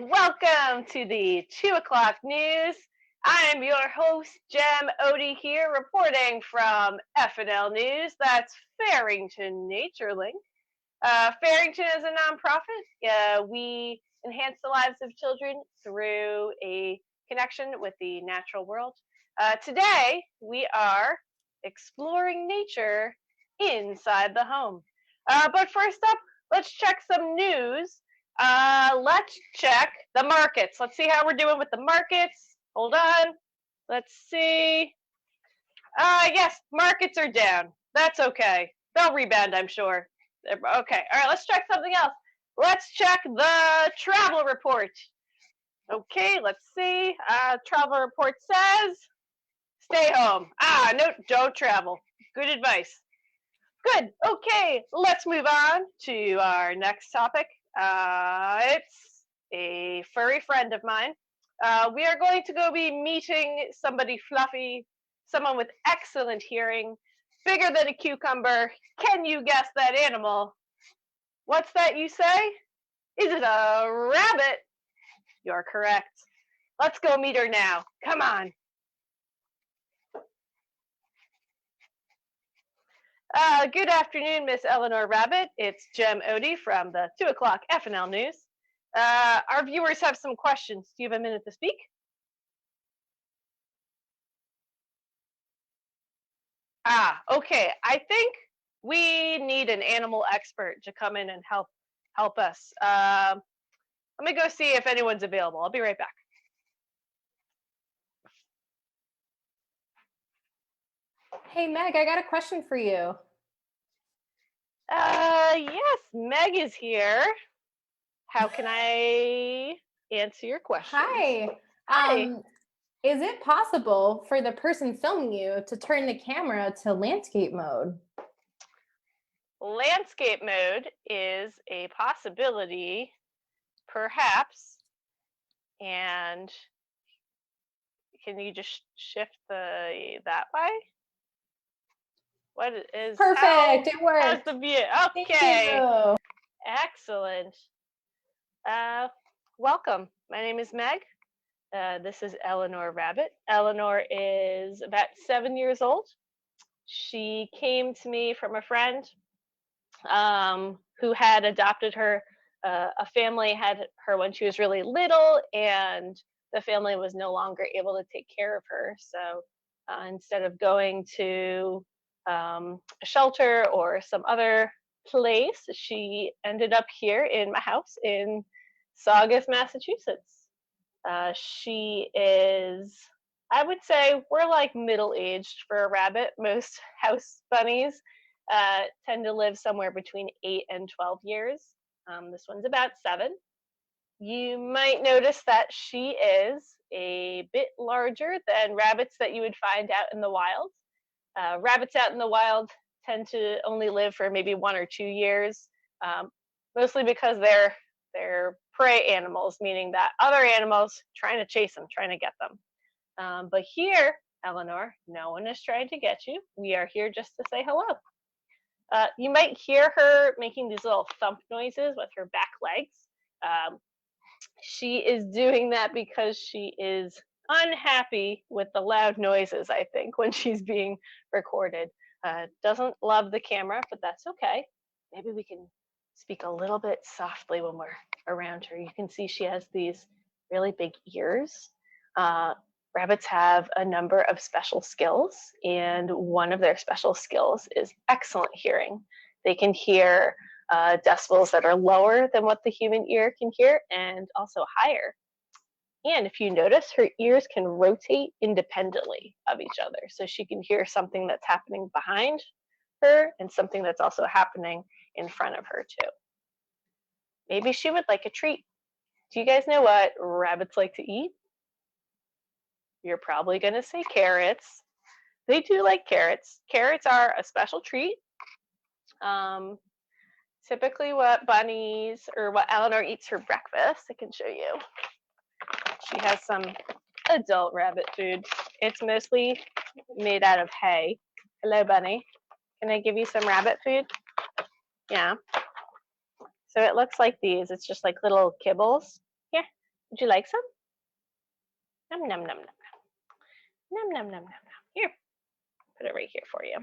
Welcome to the 2 o'clock news. I'm your host, Jem Odie, here reporting from F&L News. That's Farrington Nature Link. Farrington is a nonprofit. We enhance the lives of children through a connection with the natural world. Today, we are exploring nature inside the home. But first up, let's check some news. Let's check the markets. Let's see how we're doing with the markets. Hold on. Let's see. Yes, markets are down. That's okay. They'll rebound, I'm sure. Okay, all right, let's check something else. Let's check the travel report. Okay, let's see. Travel report says, stay home. No, don't travel. Good advice. Good. Okay, let's move on to our next topic. It's a furry friend of mine. We are going to go be meeting somebody fluffy, someone with excellent hearing, bigger than a cucumber. Can you guess that animal? What's that you say? Is it a rabbit? You're correct. Let's go meet her now. Come on. Good afternoon, Miss Eleanor Rabbit. It's Jem Odie from the 2 o'clock F&L News. Our viewers have some questions. Do you have a minute to speak? Okay. I think we need an animal expert to come in and help us. Let me go see if anyone's available. I'll be right back. Hey, Meg, I got a question for you. Yes, Meg is here. How can I answer your question? Hi. Hi. Is it possible for the person filming you to turn the camera to landscape mode? Landscape mode is a possibility, perhaps. And can you just shift that way? What is perfect? It worked. How's the view? Okay. Thank you. Excellent. Welcome. My name is Meg. This is Eleanor Rabbit. Eleanor is about 7 years old. She came to me from a friend who had adopted her. A family had her when she was really little, and the family was no longer able to take care of her. So instead of going to a shelter or some other place, she ended up here in my house in Saugus, Massachusetts. She is, I would say, we're like middle-aged for a rabbit. Most house bunnies tend to live somewhere between 8 and 12 years. This one's about 7. You might notice that she is a bit larger than rabbits that you would find out in the wild. Rabbits out in the wild tend to only live for maybe 1 or 2 years, mostly because they're prey animals, meaning that other animals trying to chase them, trying to get them. But here, Eleanor, no one is trying to get you. We are here just to say hello. You might hear her making these little thump noises with her back legs. She is doing that because she is unhappy with the loud noises, I think, when she's being recorded. Doesn't love the camera, but that's okay. Maybe we can speak a little bit softly when we're around her. You can see she has these really big ears. Rabbits have a number of special skills, and one of their special skills is excellent hearing. They can hear decibels that are lower than what the human ear can hear, and also higher. And if you notice, her ears can rotate independently of each other. So she can hear something that's happening behind her and something that's also happening in front of her too. Maybe she would like a treat. Do you guys know what rabbits like to eat? You're probably going to say carrots. They do like carrots. Carrots are a special treat. Typically what bunnies, or what Eleanor eats for breakfast, I can show you. She has some adult rabbit food. It's mostly made out of hay. Hello, bunny. Can I give you some rabbit food? Yeah. So it looks like these. It's just like little kibbles. Here, Would you like some? Nom nom nom nom nom nom nom nom nom. Here, put it right here for you.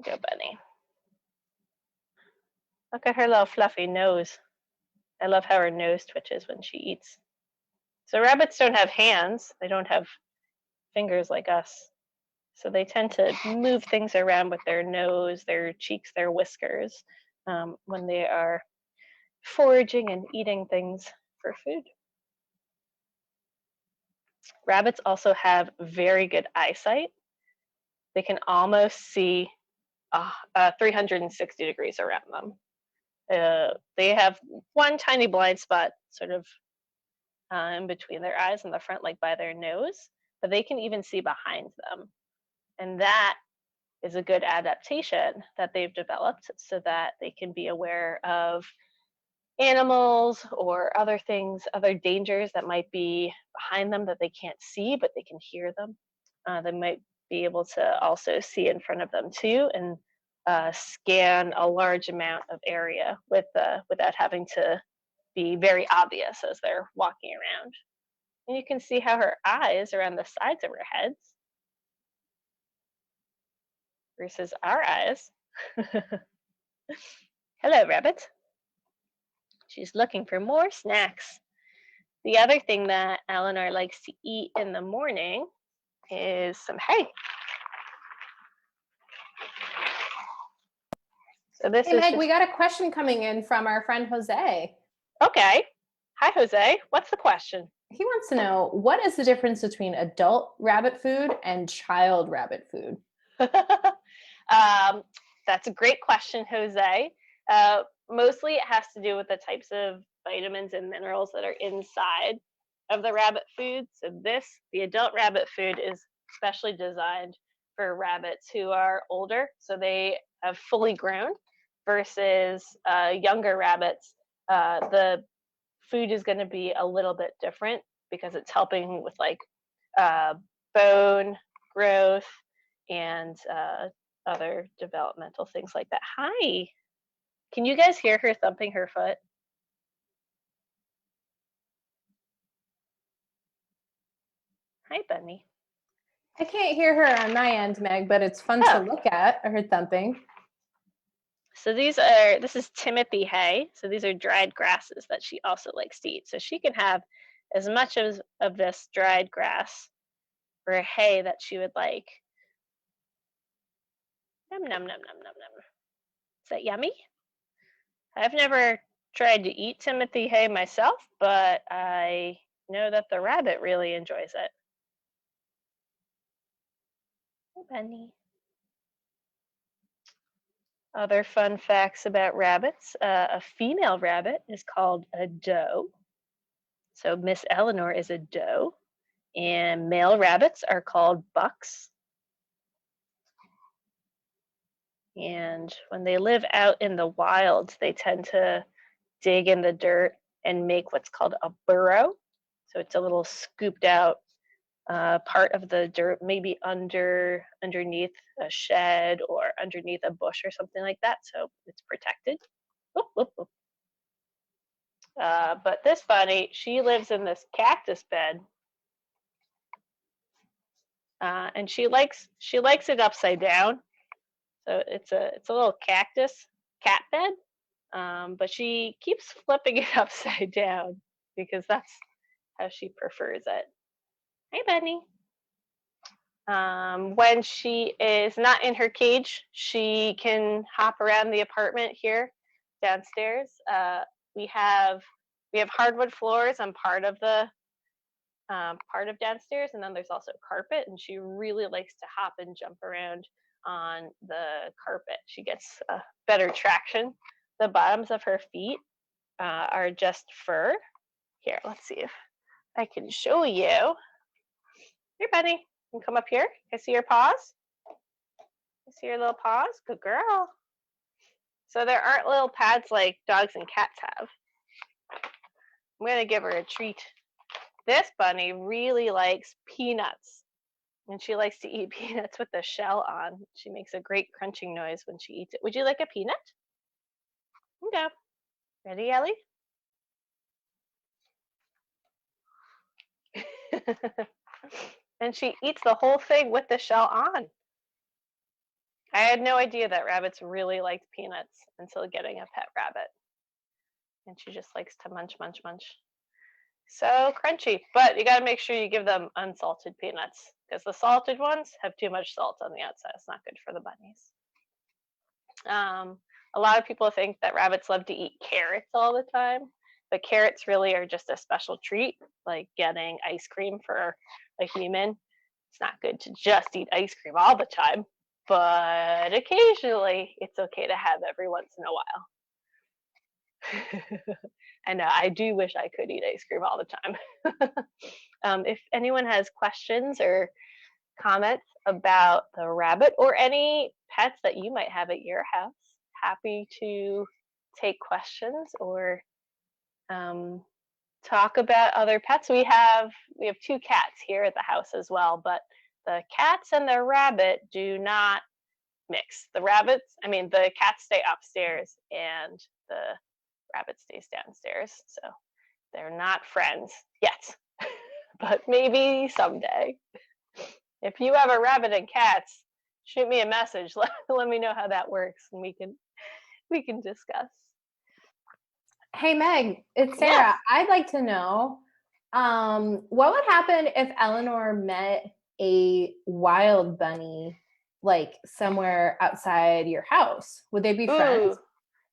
Go, bunny. Look at her little fluffy nose. I love how her nose twitches when she eats. So rabbits don't have hands. They don't have fingers like us. So they tend to move things around with their nose, their cheeks, their whiskers when they are foraging and eating things for food. Rabbits also have very good eyesight. They can almost see 360 degrees around them. They have one tiny blind spot sort of in between their eyes in the front, like by their nose, but they can even see behind them. And that is a good adaptation that they've developed so that they can be aware of animals or other things, other dangers that might be behind them that they can't see, but they can hear them. They might be able to also see in front of them too, and scan a large amount of area without having to be very obvious as they're walking around. And you can see how her eyes are on the sides of her heads versus our eyes. Hello, rabbit. She's looking for more snacks. The other thing that Eleanor likes to eat in the morning is some hay. So this Hey, is Meg, we got a question coming in from our friend Jose. Okay. Hi, Jose. What's the question? He wants to know, what is the difference between adult rabbit food and child rabbit food? That's a great question, Jose. Mostly it has to do with the types of vitamins and minerals that are inside of the rabbit food. So the adult rabbit food is specially designed for rabbits who are older, so they have fully grown, versus younger rabbits. The food is going to be a little bit different because it's helping with like bone growth and other developmental things like that. Hi. Can you guys hear her thumping her foot? Hi, Bunny. I can't hear her on my end, Meg, but it's fun to look at her thumping. So this is Timothy hay. So these are dried grasses that she also likes to eat. So she can have as much of this dried grass or hay that she would like. Nom nom nom nom nom nom. Is that yummy? I've never tried to eat Timothy hay myself, but I know that the rabbit really enjoys it. Hi, Bunny. Other fun facts about rabbits. A female rabbit is called a doe. So Miss Eleanor is a doe. And male rabbits are called bucks. And when they live out in the wild, they tend to dig in the dirt and make what's called a burrow. So it's a little scooped out part of the dirt, maybe underneath a shed or underneath a bush or something like that, so it's protected. Oop, oop, oop. But this bunny, she lives in this cactus bed, and she likes it upside down. So it's a little cactus cat bed, but she keeps flipping it upside down because that's how she prefers it. Hey, Bunny. When she is not in her cage, she can hop around the apartment here downstairs. We have hardwood floors on part of downstairs, and then there's also carpet, and she really likes to hop and jump around on the carpet. She gets better traction. The bottoms of her feet are just fur. Here, let's see if I can show you. Here, Bunny. You can come up here. I see your paws. I see your little paws. Good girl. So there aren't little pads like dogs and cats have. I'm going to give her a treat. This bunny really likes peanuts. And she likes to eat peanuts with the shell on. She makes a great crunching noise when she eats it. Would you like a peanut? Okay. Ready, Ellie? And she eats the whole thing with the shell on. I had no idea that rabbits really liked peanuts until getting a pet rabbit. And she just likes to munch, munch, munch. So crunchy, but you got to make sure you give them unsalted peanuts because the salted ones have too much salt on the outside. It's not good for the bunnies. A lot of people think that rabbits love to eat carrots all the time, but carrots really are just a special treat, like getting ice cream for a human. It's not good to just eat ice cream all the time, but occasionally it's okay to have every once in a while. I know, I do wish I could eat ice cream all the time. If anyone has questions or comments about the rabbit or any pets that you might have at your house, happy to take questions or talk about other pets. We have 2 cats here at the house as well, but the cats and the rabbit do not mix. The cats stay upstairs and the rabbit stays downstairs, so they're not friends yet, but maybe someday. If you have a rabbit and cats, shoot me a message. Let me know how that works, and we can discuss. Hey Meg, it's Sarah. Yes. I'd like to know what would happen if Eleanor met a wild bunny like somewhere outside your house? Would they be friends?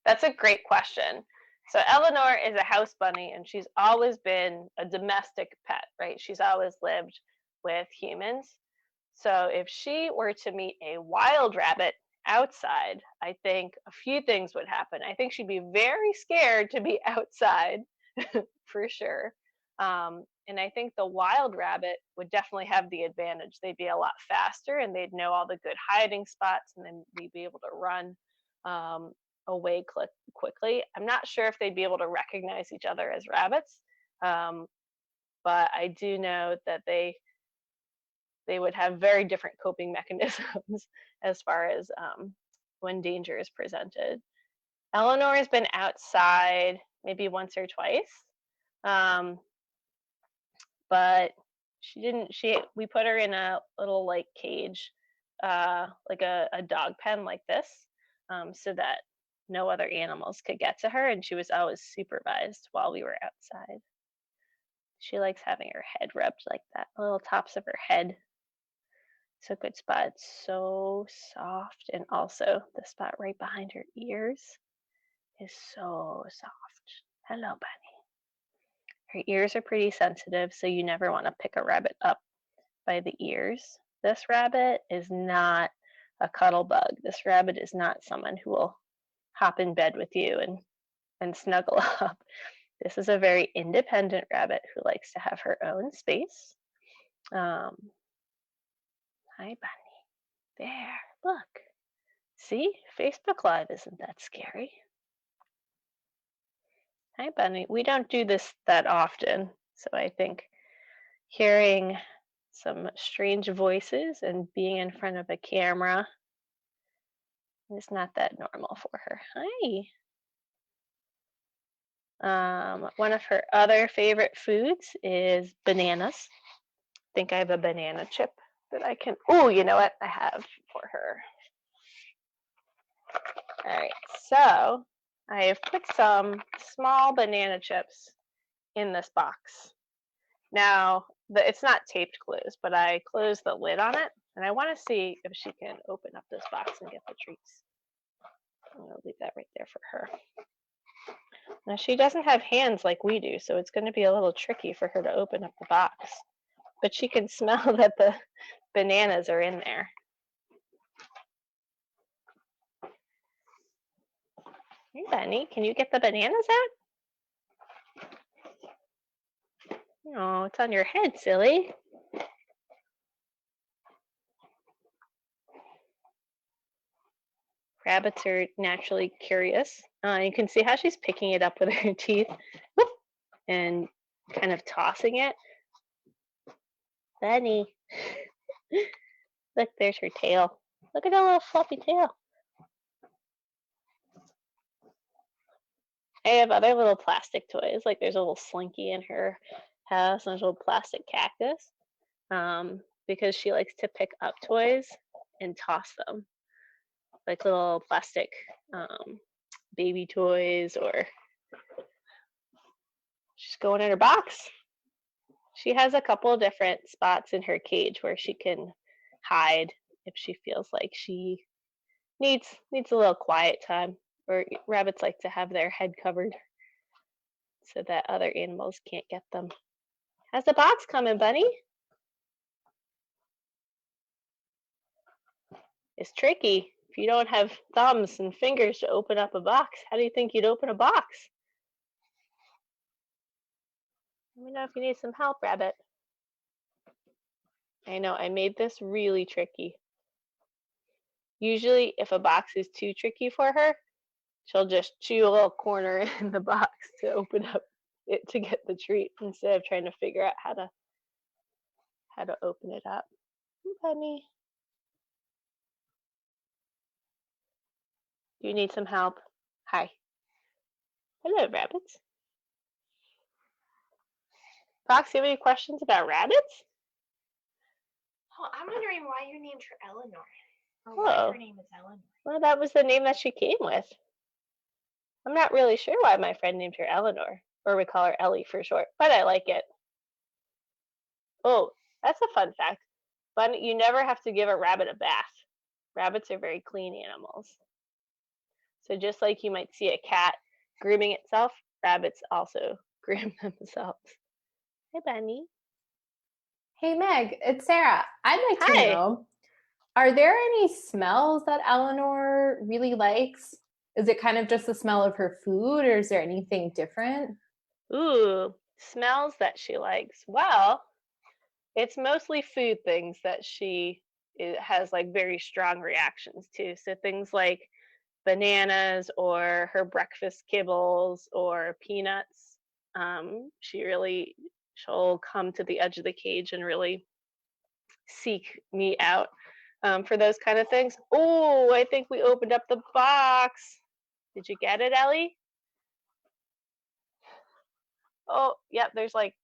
That's a great question. So Eleanor is a house bunny, and she's always been a domestic pet, right? She's always lived with humans. So if she were to meet a wild rabbit outside, I think a few things would happen. I think she'd be very scared to be outside, for sure. And I think the wild rabbit would definitely have the advantage. They'd be a lot faster, and they'd know all the good hiding spots, and then we'd be able to run away quickly. I'm not sure if they'd be able to recognize each other as rabbits, but I do know that they would have very different coping mechanisms as far as when danger is presented. Eleanor has been outside maybe once or twice, but we put her in a little like cage, like a dog pen like this, so that no other animals could get to her, and she was always supervised while we were outside. She likes having her head rubbed like that, the little tops of her head. It's a good spot. It's so soft, and also the spot right behind her ears is so soft. Hello, bunny. Her ears are pretty sensitive, so you never want to pick a rabbit up by the ears. This rabbit is not a cuddle bug. This rabbit is not someone who will hop in bed with you and snuggle up. This is a very independent rabbit who likes to have her own space. Hi, bunny. There, look. See? Facebook Live isn't that scary. Hi, bunny. We don't do this that often, so I think hearing some strange voices and being in front of a camera is not that normal for her. Hi. One of her other favorite foods is bananas. I think I have a banana chip that I can, you know what I have for her. All right, so I have put some small banana chips in this box. Now, it's not taped closed, but I closed the lid on it, and I want to see if she can open up this box and get the treats. I'm going to leave that right there for her. Now, she doesn't have hands like we do, so it's going to be a little tricky for her to open up the box. But she can smell that the bananas are in there. Hey, bunny, can you get the bananas out? Oh, it's on your head, silly. Rabbits are naturally curious. You can see how she's picking it up with her teeth and kind of tossing it. Bunny. Look, there's her tail. Look at that little fluffy tail. I have other little plastic toys, like there's a little slinky in her has a little plastic cactus because she likes to pick up toys and toss them, like little plastic baby toys, or she's going in her box. She has a couple different spots in her cage where she can hide if she feels like she needs a little quiet time. Or rabbits like to have their head covered so that other animals can't get them. How's the box coming, Bunny? It's tricky. If you don't have thumbs and fingers to open up a box, how do you think you'd open a box? Let me know if you need some help, Rabbit. I know, I made this really tricky. Usually, if a box is too tricky for her, she'll just chew a little corner in the box to open up it to get the treat instead of trying to figure out how to open it up. Bunny, do you need some help? Hi. Hello, rabbits. Fox, do you have any questions about rabbits? Oh, I'm wondering why you named her Eleanor. Or Oh. why her name is Eleanor. Well, that was the name that she came with. I'm not really sure why my friend named her Eleanor, or we call her Ellie for short, but I like it. Oh, that's a fun fact. But you never have to give a rabbit a bath. Rabbits are very clean animals. So just like you might see a cat grooming itself, rabbits also groom themselves. Hey, Bunny. Hey, Meg, it's Sarah. I'd like Hi. to know, are there any smells that Eleanor really likes? Is it kind of just the smell of her food, or is there anything different? Ooh, smells that she likes. Well, it's mostly food things that she has like very strong reactions to. So things like bananas or her breakfast kibbles or peanuts. She'll come to the edge of the cage and really seek me out for those kind of things. Oh, I think we opened up the box. Did you get it, Ellie? Oh, yep, there's like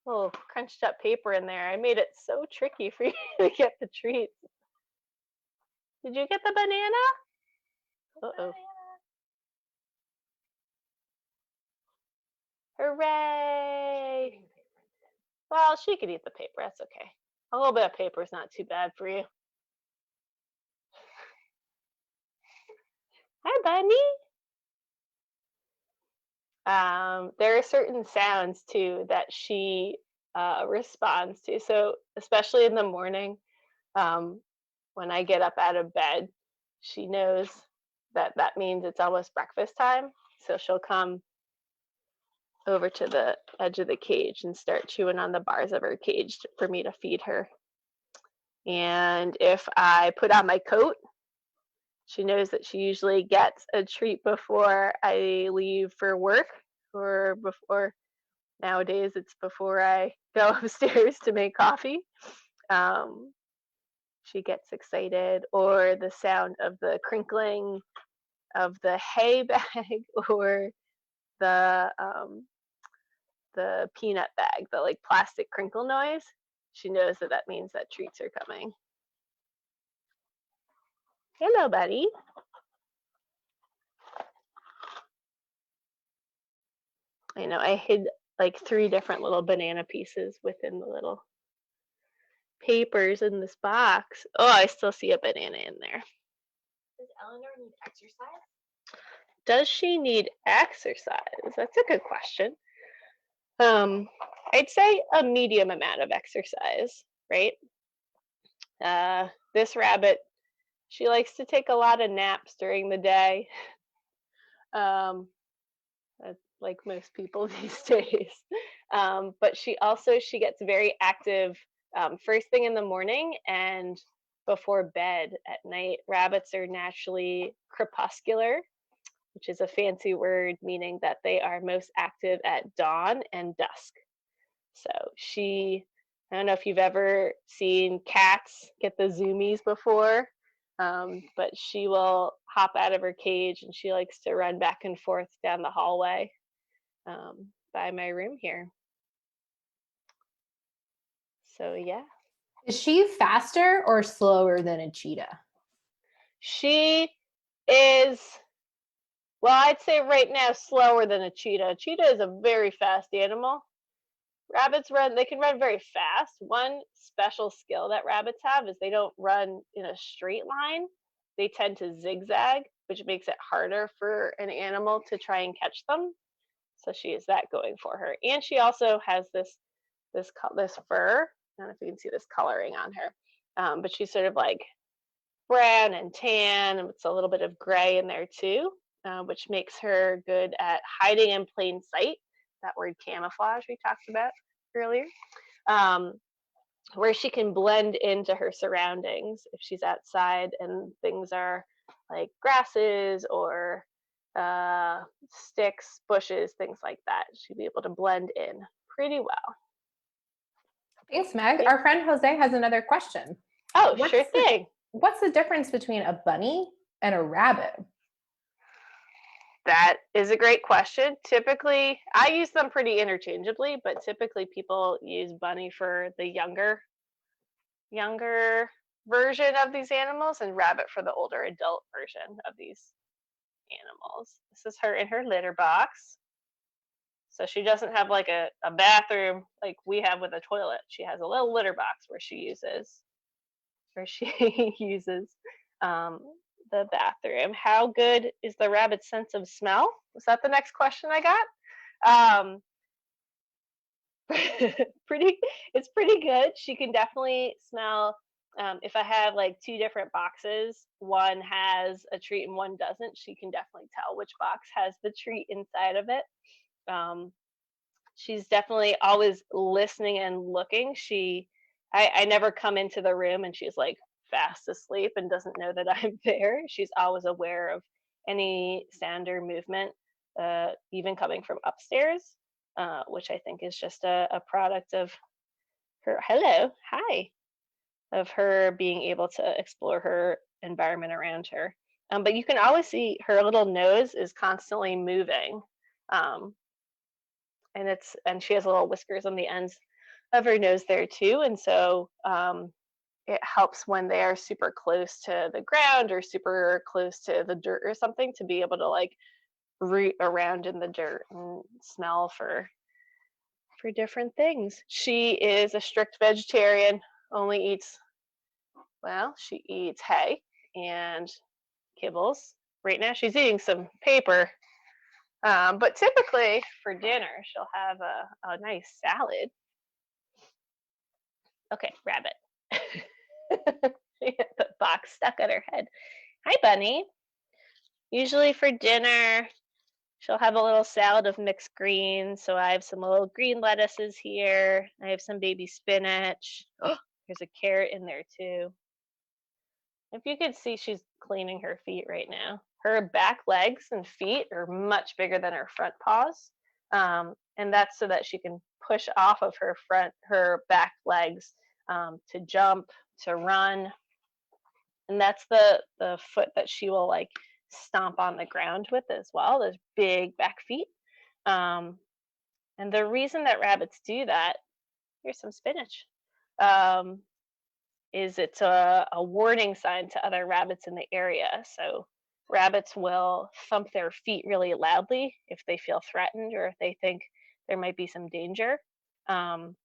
little crunched up paper in there. I made it so tricky for you to get the treats. Did you get the banana? Uh-oh. Hooray! Well, she could eat the paper. That's okay. A little bit of paper is not too bad for you. Hi, Bunny. There are certain sounds too that she responds to. So especially in the morning, when I get up out of bed, she knows that means it's almost breakfast time. So she'll come over to the edge of the cage and start chewing on the bars of her cage for me to feed her. And if I put on my coat, she knows that she usually gets a treat before I leave for work, or before, nowadays it's before I go upstairs to make coffee. She gets excited, or the sound of the crinkling of the hay bag, or the peanut bag, the like plastic crinkle noise. She knows that means that treats are coming. Hello, buddy. I know I hid like 3 different little banana pieces within the little papers in this box. Oh, I still see a banana in there. Does Eleanor need exercise? Does she need exercise? That's a good question. I'd say a medium amount of exercise, right? This rabbit, she likes to take a lot of naps during the day. Like most people these days. But she gets very active first thing in the morning and before bed at night. Rabbits are naturally crepuscular, which is a fancy word meaning that they are most active at dawn and dusk. So I don't know if you've ever seen cats get the zoomies before, but she will hop out of her cage and she likes to run back and forth down the hallway by my room here. So yeah. Is she faster or slower than a cheetah? She is, well, I'd say right now slower than a cheetah. A cheetah is a very fast animal. Rabbits they can run very fast. One special skill that rabbits have is they don't run in a straight line. They tend to zigzag, which makes it harder for an animal to try and catch them. So she has that going for her. And she also has this fur. I don't know if you can see this coloring on her. But she's sort of like brown and tan, and it's a little bit of gray in there too, which makes her good at hiding in plain sight. That word camouflage we talked about earlier, where she can blend into her surroundings if she's outside and things are like grasses or sticks, bushes, things like that. She'd be able to blend in pretty well. Thanks, Meg. Our friend Jose has another question. Oh, sure thing. What's the difference between a bunny and a rabbit? That is a great question. Typically, I use them pretty interchangeably, but typically people use bunny for the younger version of these animals and rabbit for the older adult version of these animals. This is her in her litter box. So she doesn't have like a bathroom like we have with a toilet. She has a little litter box where she uses the bathroom. How good is the rabbit's sense of smell? Was that the next question I got? It's pretty good. She can definitely smell. If I have like two different boxes, one has a treat and one doesn't, she can definitely tell which box has the treat inside of it. She's definitely always listening and looking. I never come into the room and she's like fast asleep and doesn't know that I'm there. She's always aware of any sound or movement, even coming from upstairs, which I think is just a product of her, of her being able to explore her environment around her. But you can always see her little nose is constantly moving. And she has little whiskers on the ends of her nose there too. And so it helps when they are super close to the ground or super close to the dirt or something to be able to like root around in the dirt and smell for different things. She is a strict vegetarian, she eats hay and kibbles. Right now she's eating some paper. But typically for dinner, she'll have a nice salad. Okay, rabbit. She had the box stuck on her head. Hi, bunny. Usually for dinner, she'll have a little salad of mixed greens. So I have some little green lettuces here. I have some baby spinach. Oh, there's a carrot in there too. If you could see, she's cleaning her feet right now. Her back legs and feet are much bigger than her front paws. And that's so that she can push off of her back legs to jump, to run. And that's the foot that she will like stomp on the ground with as well, those big back feet. And the reason that rabbits do that, here's some spinach, is it's a warning sign to other rabbits in the area. So rabbits will thump their feet really loudly if they feel threatened or if they think there might be some danger. And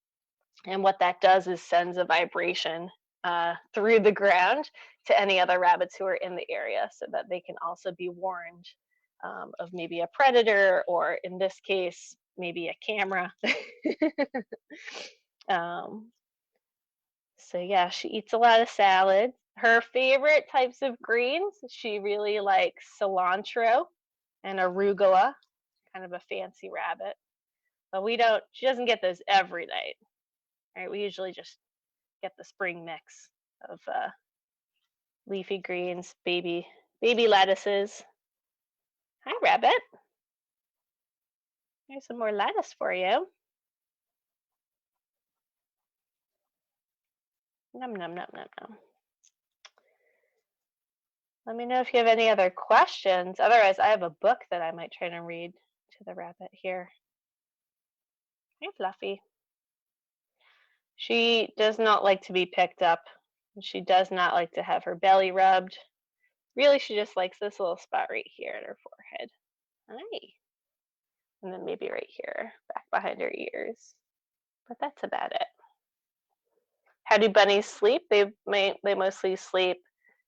what that does is sends a vibration through the ground to any other rabbits who are in the area so that they can also be warned of maybe a predator or, in this case, maybe a camera. So yeah, she eats a lot of salad. Her favorite types of greens, she really likes cilantro and arugula, kind of a fancy rabbit. But she doesn't get those every night. Right? We usually just get the spring mix of leafy greens, baby lettuces. Hi, rabbit. Here's some more lettuce for you. Nom, nom, nom, nom, nom. Let me know if you have any other questions. Otherwise, I have a book that I might try to read to the rabbit here. Hey, Fluffy. She does not like to be picked up. She does not like to have her belly rubbed. Really, she just likes this little spot right here at her forehead. Hi. And then maybe right here, back behind her ears. But that's about it. How do bunnies sleep? They mostly sleep.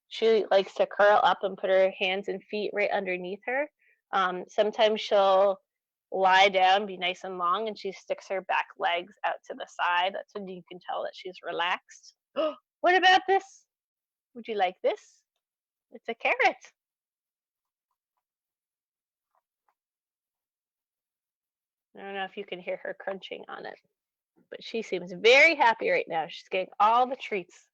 She likes to curl up and put her hands and feet right underneath her. Sometimes she'll lie down, be nice and long, and she sticks her back legs out to the side. That's when you can tell that she's relaxed. What about this? Would you like this? It's a carrot. I don't know if you can hear her crunching on it, but she seems very happy right now. She's getting all the treats.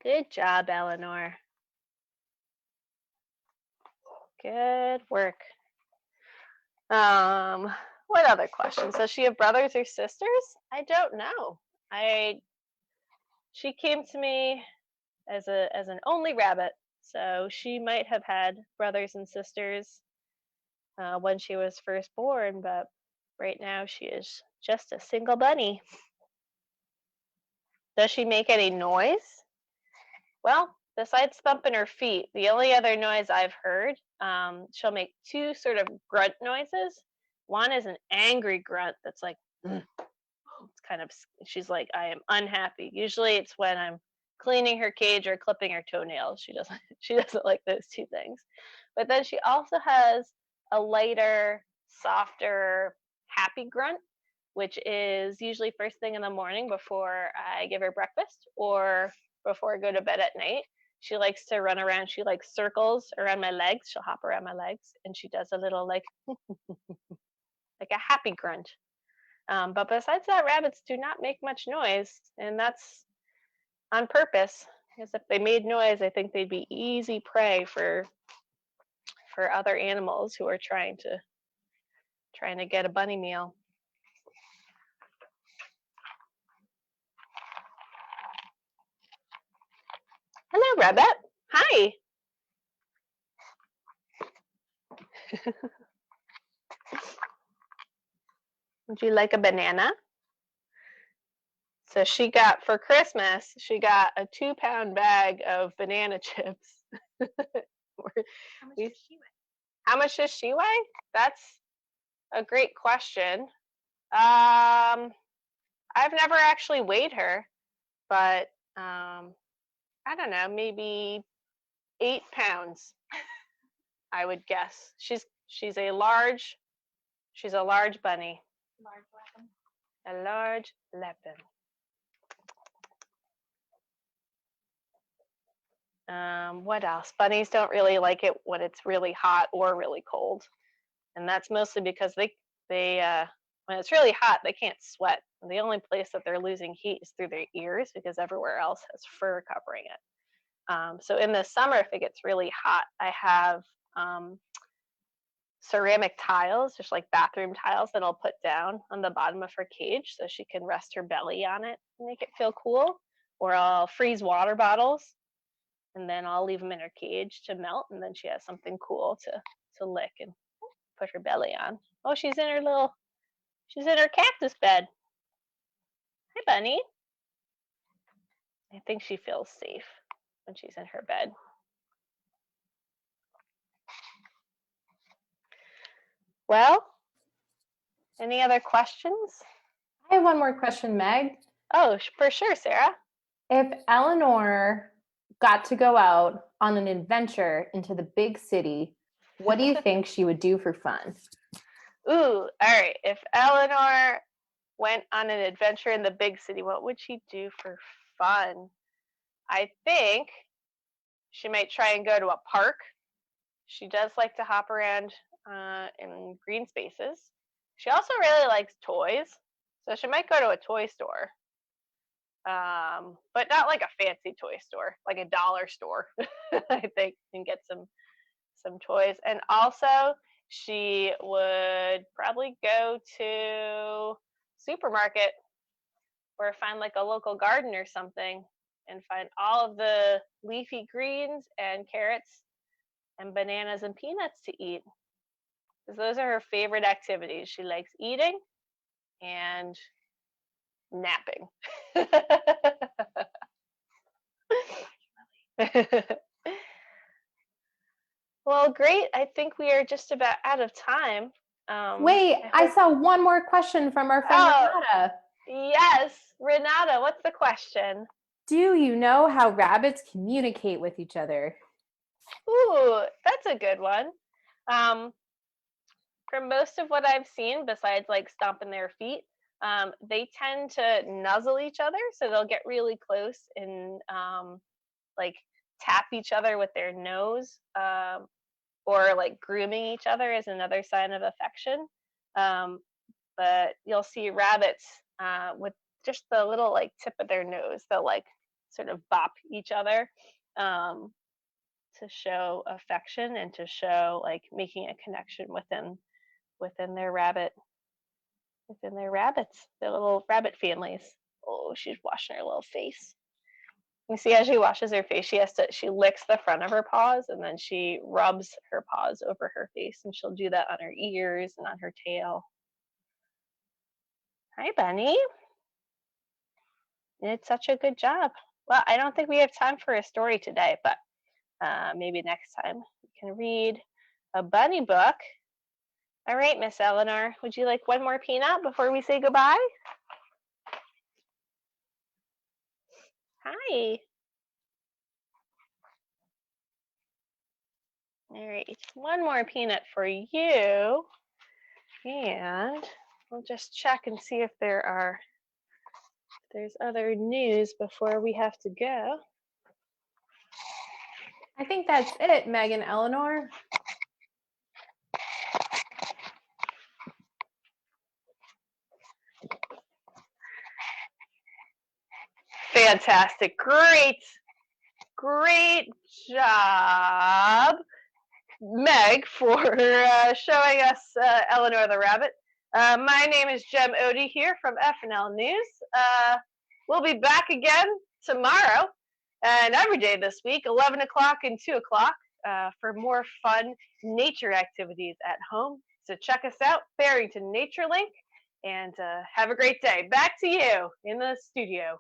Good job, Eleanor. Good work. What other questions? Does she have brothers or sisters? I don't know. She came to me as an only rabbit, so she might have had brothers and sisters when she was first born, but right now she is just a single bunny. Does she make any noise? Well, besides thumping her feet, the only other noise I've heard, she'll make two sort of grunt noises. One is an angry grunt that's like, it's kind of, she's like, I am unhappy. Usually it's when I'm cleaning her cage or clipping her toenails. She doesn't like those two things. But then she also has a lighter, softer, happy grunt, which is usually first thing in the morning before I give her breakfast or before I go to bed at night. She likes to run around. She likes circles around my legs. She'll hop around my legs, and she does a little like like a happy grunt. But besides that, rabbits do not make much noise, and that's on purpose. Because if they made noise, I think they'd be easy prey for other animals who are trying to get a bunny meal. Hello, rabbit. Hi. Would you like a banana? So for Christmas, she got a 2-pound bag of banana chips. How much does she weigh? That's a great question. I've never actually weighed her, but I don't know, maybe 8 pounds, I would guess. She's a large bunny. Large weapon. A large leopard. What else? Bunnies don't really like it when it's really hot or really cold, and that's mostly because they when it's really hot they can't sweat. And the only place that they're losing heat is through their ears because everywhere else has fur covering it. So in the summer, if it gets really hot, I have ceramic tiles, just like bathroom tiles, that I'll put down on the bottom of her cage so she can rest her belly on it and make it feel cool. Or I'll freeze water bottles, and then I'll leave them in her cage to melt, and then she has something cool to lick and put her belly on. Oh, she's in her cactus bed. Hi, bunny. I think she feels safe when she's in her bed. Well, any other questions? I have one more question, Meg. Oh, for sure, Sarah. If Eleanor got to go out on an adventure into the big city, what do you think she would do for fun? Ooh, all right. If Eleanor went on an adventure in the big city, what would she do for fun? I think she might try and go to a park. She does like to hop around in green spaces. She also really likes toys, so she might go to a toy store. But not like a fancy toy store, like a dollar store, I think, and get some toys. And also, she would probably go to supermarket or find like a local garden or something and find all of the leafy greens and carrots and bananas and peanuts to eat. because those are her favorite activities. She likes eating and napping. Well, great. I think we are just about out of time. Wait, I saw one more question from our friend Renata. Yes, Renata, what's the question? Do you know how rabbits communicate with each other? Ooh, that's a good one. From most of what I've seen, besides like stomping their feet, they tend to nuzzle each other, so they'll get really close and like tap each other with their nose, or like grooming each other is another sign of affection. But you'll see rabbits with just the little like tip of their nose, they'll like sort of bop each other to show affection and to show like making a connection within their rabbits, their little rabbit families. Oh, she's washing her little face. You see, as she washes her face, she licks the front of her paws and then she rubs her paws over her face, and she'll do that on her ears and on her tail. Hi, Bunny. You did such a good job. Well, I don't think we have time for a story today, but maybe next time we can read a bunny book. All right, Miss Eleanor, would you like one more peanut before we say goodbye? Hi. All right, one more peanut for you. And we'll just check and see if there's other news before we have to go. I think that's it, Meg and Eleanor. Fantastic. Great job, Meg, for showing us Eleanor the Rabbit. My name is Jem Odie here from FNL News. We'll be back again tomorrow and every day this week, 11 o'clock and 2 o'clock, for more fun nature activities at home. So check us out, Farrington Nature Linc, and have a great day. Back to you in the studio.